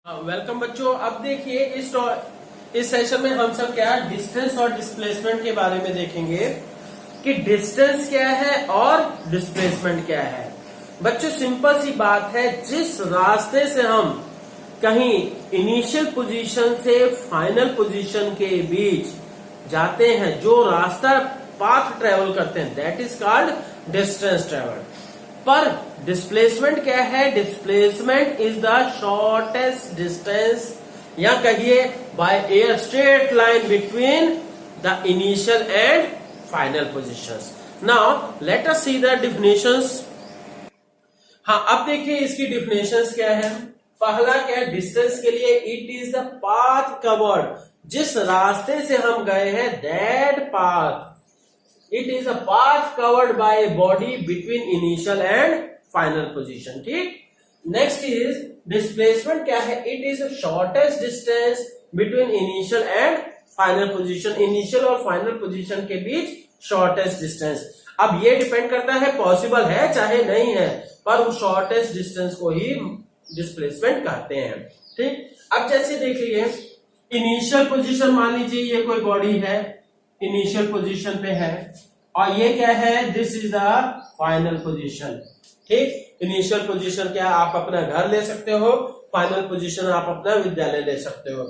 Welcome बच्चों। अब देखिए इस सेशन में हम सब क्या डिस्टेंस और डिस्प्लेसमेंट के बारे में देखेंगे कि डिस्टेंस क्या है और डिस्प्लेसमेंट क्या है। बच्चों सिंपल सी बात है, जिस रास्ते से हम कहीं इनिशियल पोजीशन से फाइनल पोजीशन के बीच जाते हैं, जो रास्ता पाथ ट्रेवल करते हैं, that is called distance travel. पर डिस्प्लेसमेंट क्या है? Displacement is the shortest distance, या कहिए by a straight line between the initial and final positions. Now let us see the definitions. हाँ, अब देखिए इसकी डिफिनेशंस क्या है। पहला क्या है? डिस्टेंस के लिए it is the path covered, जिस रास्ते से हम गए हैं, that path it is a path covered by a body between initial and final position. ठीक। नेक्स्ट इज डिस्प्लेसमेंट क्या है? It is shortest distance between initial and final position, initial और फाइनल पोजीशन के बीच शॉर्टेस्ट डिस्टेंस। अब ये depend करता है possible है चाहे नहीं है, पर उस शॉर्टेस्ट डिस्टेंस को ही डिस्प्लेसमेंट कहते हैं। ठीक। अब जैसे देखिए इनिशियल पोजीशन, मान लीजिए ये कोई बॉडी है, इनिशियल पोजीशन पे है, और ये क्या है? This is the final position. ठीक। इनिशियल पोजीशन क्या है? आप अपना घर ले सकते हो, फाइनल पोजीशन आप अपना विद्यालय ले सकते हो।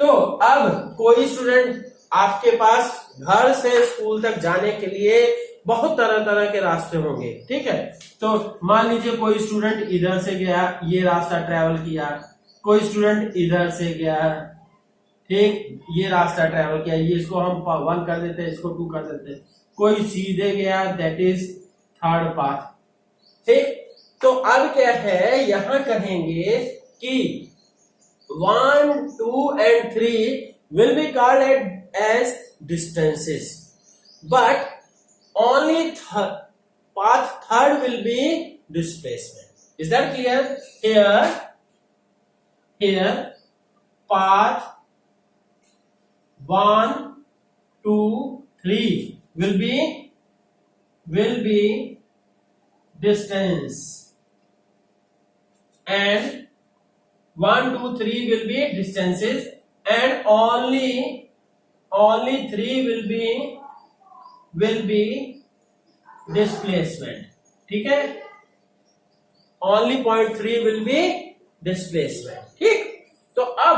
तो अब कोई स्टूडेंट, आपके पास घर से स्कूल तक जाने के लिए बहुत तरह तरह के रास्ते होंगे। ठीक है। तो मान लीजिए कोई स्टूडेंट इधर से गया, ये रास्ता ट्रेवल किया, कोई स्टूडेंट इधर से गया, ठीक, ये रास्ता ट्रेवल किया, ये इसको हम 1 कर देते हैं, इसको 2 कर देते हैं। कोई सीधे गया, दैट इज थर्ड पाथ। ठीक। तो अब क्या है, यहां कहेंगे कि 1, 2 and 3 will be called as distances, but only path third will be displacement. Is that clear? Here path 1, 2, 3 will be distance, and 1, 2, 3 will be distances, and only 3 will be displacement. ठीक है, only point 3 will be displacement. ठीक। तो अब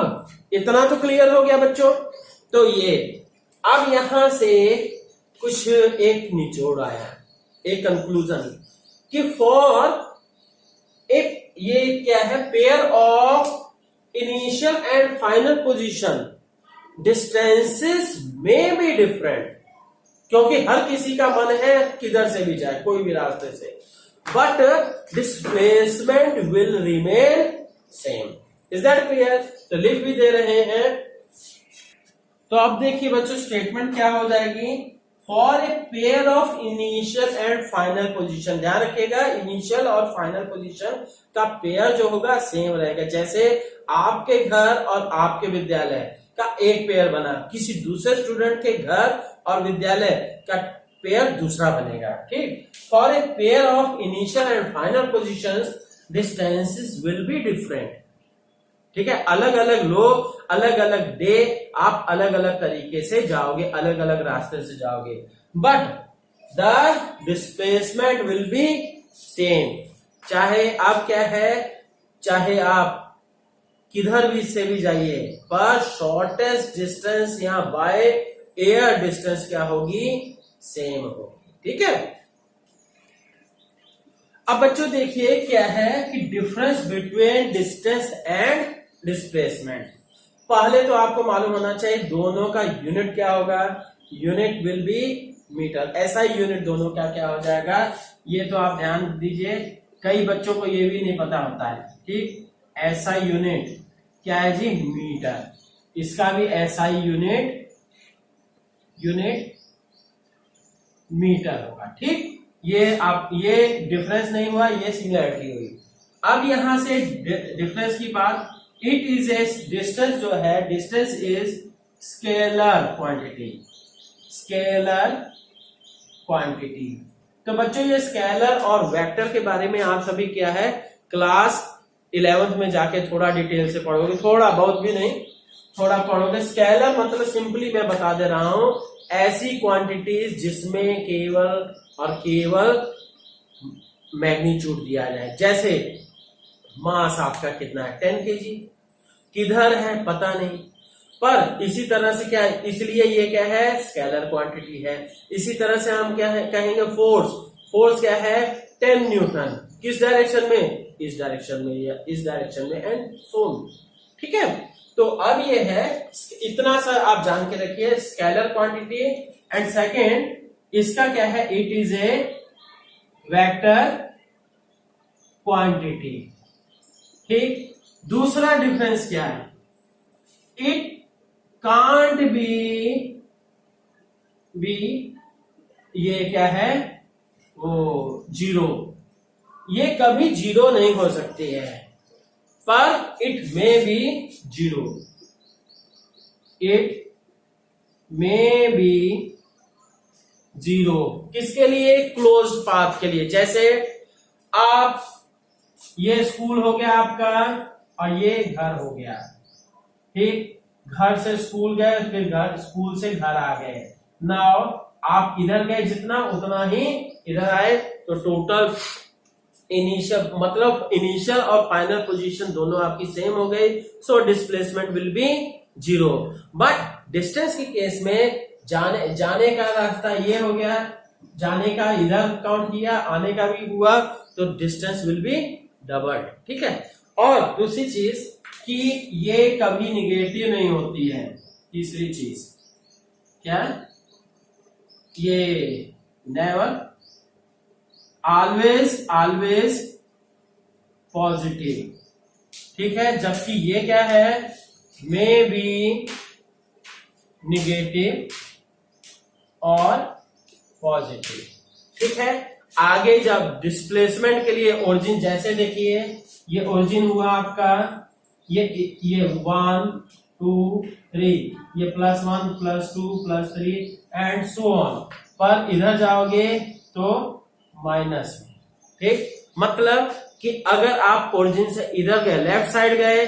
इतना तो clear हो गया बच्चों। तो ये अब यहां से कुछ एक निचोड़ आया, एक कंक्लूजन कि फॉर एक ये क्या है, pair of initial and final position distances में बी डिफरेंट, क्योंकि हर किसी का मन है किधर से भी जाए, कोई भी रास्ते से, but displacement will remain same. Is that clear? तो लिख भी दे रहे हैं। तो अब देखिए बच्चों स्टेटमेंट क्या हो जाएगी, for a pair of initial and final position. ध्यान रखिएगा, इनिशियल और फाइनल पोजीशन का पेयर जो होगा सेम रहेगा। जैसे आपके घर और आपके विद्यालय का एक पेयर बना, किसी दूसरे स्टूडेंट के घर और विद्यालय का पेयर दूसरा बनेगा। ठीक। For a pair of initial and final positions distances will be different. ठीक है, अलग अलग लोग, अलग अलग डे, आप अलग अलग तरीके से जाओगे, अलग अलग रास्ते से जाओगे, but the displacement will be same. चाहे आप क्या है, चाहे आप किधर भी से भी जाइए, पर शॉर्टेस्ट डिस्टेंस यहां बाय एयर डिस्टेंस क्या होगी? सेम होगी। ठीक है। अब बच्चों देखिए क्या है कि difference between distance and displacement. पहले तो आपको मालूम होना चाहिए दोनों का यूनिट क्या होगा। Unit will be metre. ऐसा ही यूनिट दोनों का क्या हो जाएगा, ये तो आप ध्यान दीजिए, कई बच्चों को ये भी नहीं पता होता है। ठीक। ऐसा यूनिट क्या है जी? मीटर। इसका भी ऐसा ही यूनिट मीटर होगा। ठीक। ये डिफरेंस नहीं हुआ, ये सिमिलरिटी हुई। अब यहां से डिफरेंस की बात, इट इज ए डिस्टेंस जो है, distance is scalar quantity. Scalar quantity. तो बच्चों ये स्केलर और वेक्टर के बारे में आप सभी क्या है क्लास 11th में जाके थोड़ा डिटेल से पढ़ोगे, थोड़ा बहुत भी नहीं, थोड़ा पढ़ोगे। स्केलर मतलब सिंपली मैं बता दे रहा हूं, ऐसी क्वांटिटीज जिसमें केवल और केवल मैग्नीट्यूड दिया जाए। जैसे मास आपका कितना है, 10 kg, किधर है पता नहीं, पर इसी तरह से क्या है, इसलिए ये क्या है, स्केलर क्वांटिटी है। इसी तरह से हम क्या है कहेंगे, फोर्स। फोर्स क्या है, 10 न्यूटन, किस डायरेक्शन में, इस डायरेक्शन में या इस डायरेक्शन में, एंड सो। ठीक है, तो अब ये है, इतना सा आप जान के रखिए, स्केलर क्वांटिटी। एंड सेकेंड, इसका क्या है, it is a vector quantity. ठीक, दूसरा डिफरेंस क्या है, इट कांट बी ये क्या है, वो जीरो, ये कभी जीरो नहीं हो सकती है, पर it may be zero, it may be zero. किसके लिए, क्लोज्ड पाथ के लिए। जैसे आप, ये स्कूल हो गया आपका और ये घर हो गया, ठीक, घर से स्कूल गए, फिर घर, स्कूल से घर आ गए। नाउ आप इधर गए जितना, उतना ही इधर आए, तो टोटल इनिशियल मतलब इनिशियल और फाइनल पोजीशन दोनों आपकी सेम हो गई, सो displacement will B zero. But distance के केस में जाने का रास्ता ये हो गया, जाने का इधर काउंट किया, आने का भी हुआ, तो डिस्टेंस विल बी डबल। ठीक है, और दूसरी चीज कि ये कभी निगेटिव नहीं होती है। तीसरी चीज क्या, ये नेवर, ऑलवेज पॉजिटिव। ठीक है, जबकि ये क्या है, मे बी निगेटिव और पॉजिटिव। ठीक है, आगे जब डिस्प्लेसमेंट के लिए ओरिजिन, जैसे देखिए ये ओरिजिन हुआ आपका, ये 1 2 3, ये +1 +2 +3 एंड सो ऑन, पर इधर जाओगे तो माइनस में। ठीक, मतलब कि अगर आप ओरिजिन से इधर गए, लेफ्ट साइड गए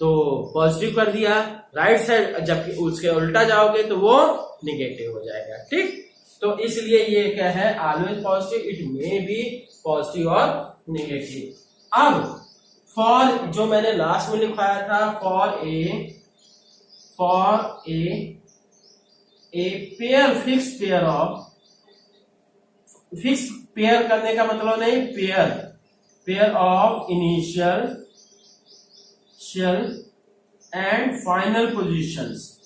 तो पॉजिटिव कर दिया, राइट साइड जबकि उसके उल्टा जाओगे तो वो निगेटिव हो जाएगा। ठीक, तो इसलिए ये क्या है, always positive, it may be positive और निगेटिव। अब फॉर, जो मैंने लास्ट में लिखवाया था, for a pair, fix pair of, fix pair करने का मतलब नहीं, pair of initial and final positions,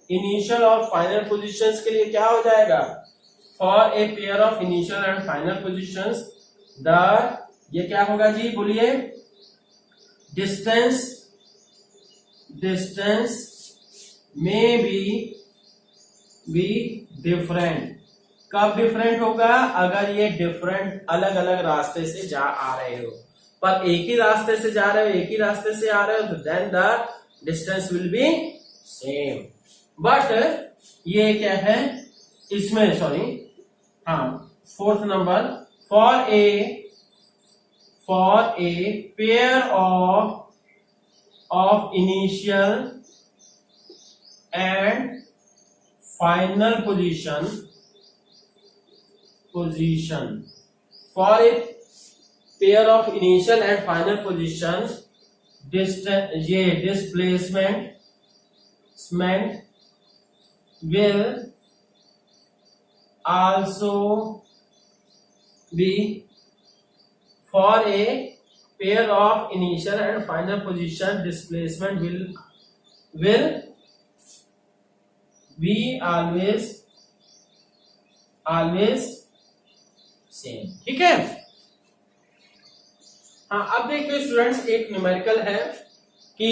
initial और फाइनल पोजीशंस के लिए क्या हो जाएगा, for a pair of initial and final positions, ये क्या होगा जी, बोलिए, डिस्टेंस में बी डिफरेंट। कब डिफरेंट होगा, अगर ये डिफरेंट अलग अलग रास्ते से जा आ रहे हो, पर एक ही रास्ते से जा रहे हो, एक ही रास्ते से आ रहे हो, तो then the distance will be same. But ये क्या है, इसमें सॉरी, हाँ, 4th number, for a pair of initial and final position, for a pair of initial and final position, displacement will also be, for a pair of initial and final position, displacement will be always same. ठीक है, हाँ, अब देखिए students, एक numerical है कि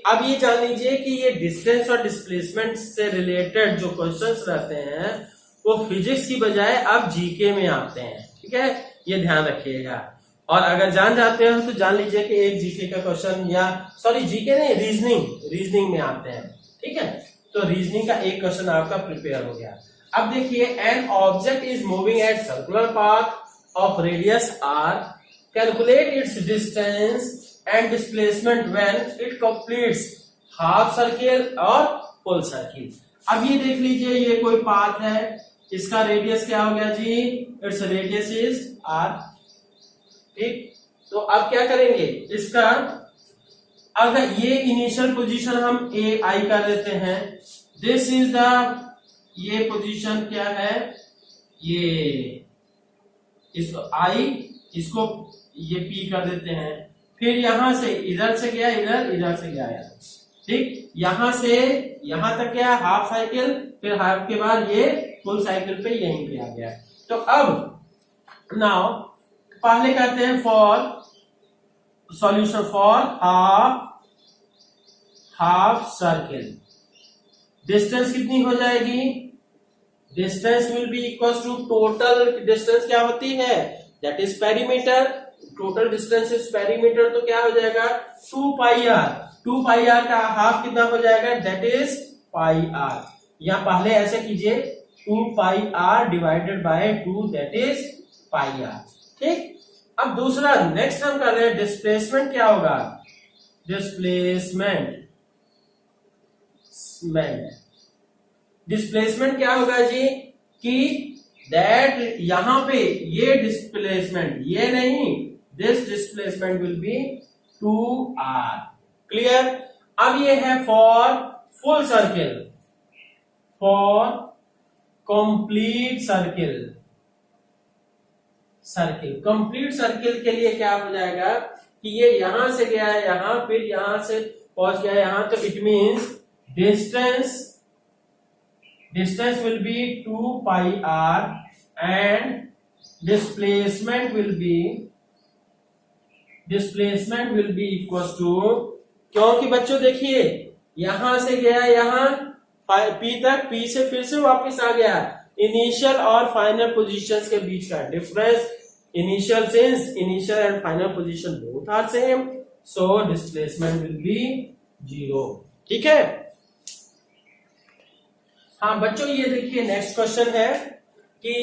अब ये जान लीजिए कि ये डिस्टेंस और डिस्प्लेसमेंट से रिलेटेड जो क्वेश्चंस रहते हैं वो फिजिक्स की बजाय अब जीके में आते हैं। ठीक है, ये ध्यान रखिएगा, और अगर जान जाते हो तो जान लीजिए कि एक जीके का क्वेश्चन, या सॉरी जीके नहीं, रीजनिंग में आते हैं। ठीक है, तो रीजनिंग का एक क्वेश्चन आपका प्रिपेयर हो गया। अब देखिए, an object is moving at circular path of radius r calculate its distance and displacement when it completes half circle और फुल सर्किल। अब ये देख लीजिए, ये कोई पाथ है, इसका रेडियस क्या हो गया जी, इट्स रेडियस इज आर। ठीक, तो अब क्या करेंगे इसका, अगर ये इनिशियल पोजीशन हम ए आई कर देते हैं, दिस इज द, ये पोजीशन क्या है, ये इसको आई, इसको ये पी कर देते हैं, फिर यहां से इधर से गया इधर, इधर से गया यार। ठीक, यहां से यहां तक गया हाफ साइकिल, फिर हाफ के बाद ये फुल साइकिल पे यहीं पे आ गया। तो अब नाउ पहले करते हैं for solution for half circle. Distance कितनी हो जाएगी, distance will be equal to total distance क्या होती है, that is perimeter. Total distance is perimeter, तो क्या हो जाएगा 2 पाई आर। 2 पाई आर का हाफ कितना हो जाएगा, दैट इज पाई आर। या पहले ऐसे कीजिए 2 pi r divided by 2, that is pi r. ठीक, अब दूसरा नेक्स्ट हम कर रहे हैं डिस्प्लेसमेंट क्या होगा, डिस्प्लेसमेंट क्या होगा जी, कि दैट यहां पे ये डिस्प्लेसमेंट, ये नहीं, this displacement will B 2r। Clear. अब ये है for full circle, for complete circle. Complete circle के लिए क्या हो जाएगा कि ये यहां से गया है यहां, फिर यहां से पहुंच गया यहां, तो it means distance will be 2 pi r and displacement will be equals to, क्योंकि बच्चों देखिए यहां से गया यहां पी तक, पी से फिर से वापस आ गया, इनिशियल और फाइनल पोजीशंस के बीच का difference, initial since initial and final position both are same, so displacement will be 0। ठीक है। हाँ बच्चों, ये देखिए नेक्स्ट क्वेश्चन है कि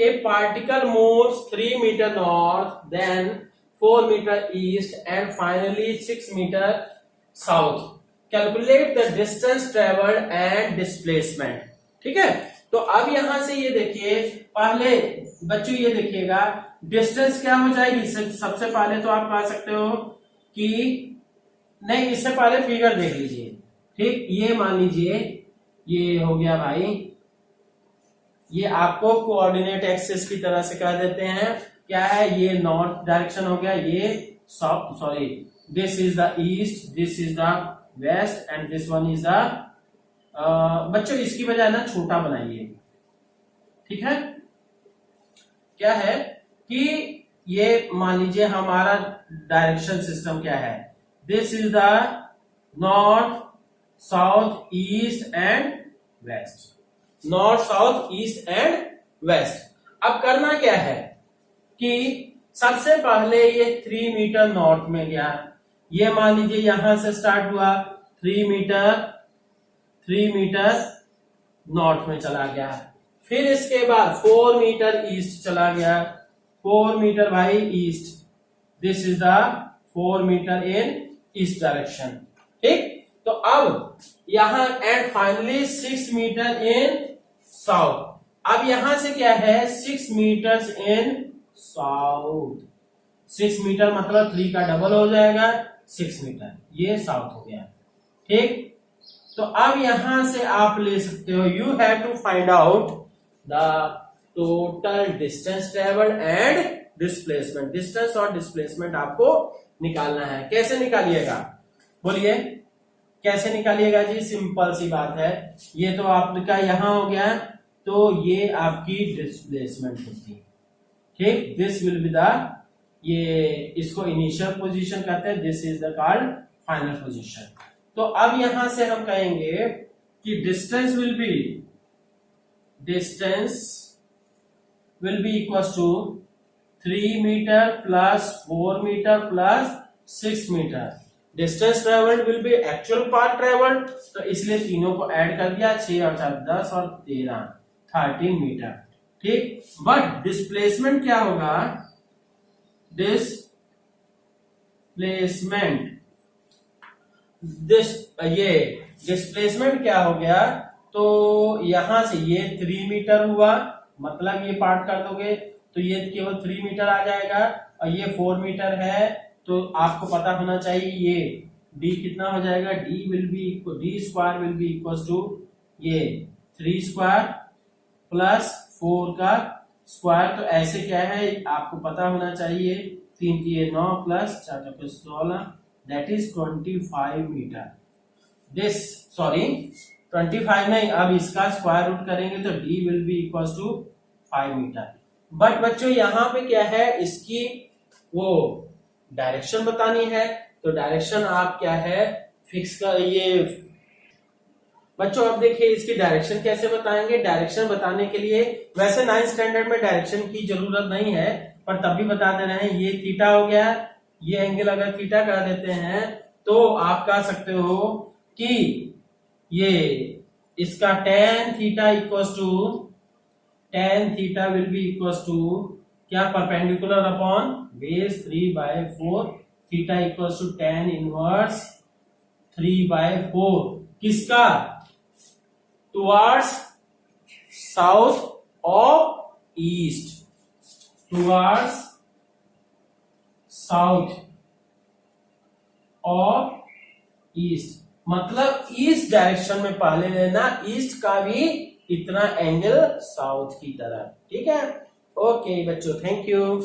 a particle moves 3 metre north, then 4 metre east and finally 6 metre south. Calculate the distance travelled and displacement. ठीक है, तो अब यहां से ये देखिए, पहले बच्चों ये देखिएगा डिस्टेंस क्या हो जाएगी। सबसे पहले तो आप कह सकते हो कि नहीं, इससे पहले फिगर देख लीजिए। ठीक, ये मान लीजिए ये हो गया भाई, ये आपको कोऑर्डिनेट एक्सिस की तरह से कह देते हैं, क्या है, ये नॉर्थ डायरेक्शन हो गया, ये south, sorry this is the east, this is the west and this one is the, बच्चों इसकी बजाय ना छोटा बनाइए। ठीक है, क्या है कि ये मान लीजिए हमारा डायरेक्शन सिस्टम क्या है, this is the north south east and west, north south east and west. अब करना क्या है कि सबसे पहले ये 3 मीटर नॉर्थ में गया, ये मान लीजिए यहां से स्टार्ट हुआ 3 मीटर नॉर्थ में चला गया, फिर इसके बाद 4 मीटर ईस्ट चला गया, 4 मीटर भाई east, this is the 4 metre in east direction. ठीक, तो अब यहां and finally 6 metre in south. अब यहां से क्या है 6 मीटर्स इन साउथ, 6 मीटर मतलब 3 का डबल हो जाएगा 6 मीटर, ये साउथ हो गया। ठीक, तो अब यहां से आप ले सकते हो, you have to find out the total distance travelled and displacement. Distance और डिस्प्लेसमेंट आपको निकालना है। कैसे निकालिएगा, बोलिए कैसे निकालिएगा जी, सिंपल सी बात है, ये तो आपका यहां हो गया, तो ये आपकी डिस्प्लेसमेंट होती है। ठीक, दिस विल बी द, ये इसको इनिशियल पोजीशन कहते हैं, this is the called final position. तो अब यहां से हम कहेंगे कि distance will be equal to 3 metre plus 4 metre plus 6 metre. Distance travelled will be actual path travelled, तो इसलिए तीनों को ऐड कर दिया, 6 और 4 10 और 13 मीटर। ठीक, बट डिस्प्लेसमेंट क्या होगा, ये डिस्प्लेसमेंट क्या हो गया, तो यहां से ये 3 मीटर हुआ, मतलब ये पार्ट कर दोगे तो ये केवल 3 मीटर आ जाएगा, और ये 4 मीटर है, तो आपको पता होना चाहिए ये d कितना हो जाएगा, d square will be equal to ये 3 स्क्वायर प्लस 4 का स्क्वायर। तो ऐसे क्या है आपको पता होना चाहिए, 3 की 9 प्लस 4 का 16, दैट इज 25 मीटर। दिस 25 नहीं, अब इसका स्क्वायर रूट करेंगे तो d will be equal to 5 metre. But बच्चों यहाँ पे क्या है, इसकी वो डायरेक्शन बतानी है, तो डायरेक्शन आप क्या है फिक्स कर ये बच्चों। अब देखिए इसकी डायरेक्शन कैसे बताएंगे। डायरेक्शन बताने के लिए वैसे 9th स्टैंडर्ड में डायरेक्शन की जरूरत नहीं है, पर तब भी बता दे रहे हैं। ये थीटा हो गया, ये एंगल अगर थीटा कर देते हैं तो आप कह सकते हो कि ये इसका tan theta equals to tan theta will be equals to क्या, perpendicular upon base 3/4, theta equals to tan inverse 3/4 किसका, टुवर्ड्स साउथ और ईस्ट, टुवर्ड्स साउथ और ईस्ट, मतलब ईस्ट डायरेक्शन में पहले लेना, ईस्ट का भी इतना एंगल साउथ की तरफ। ठीक है, ओके बच्चों, थैंक यू।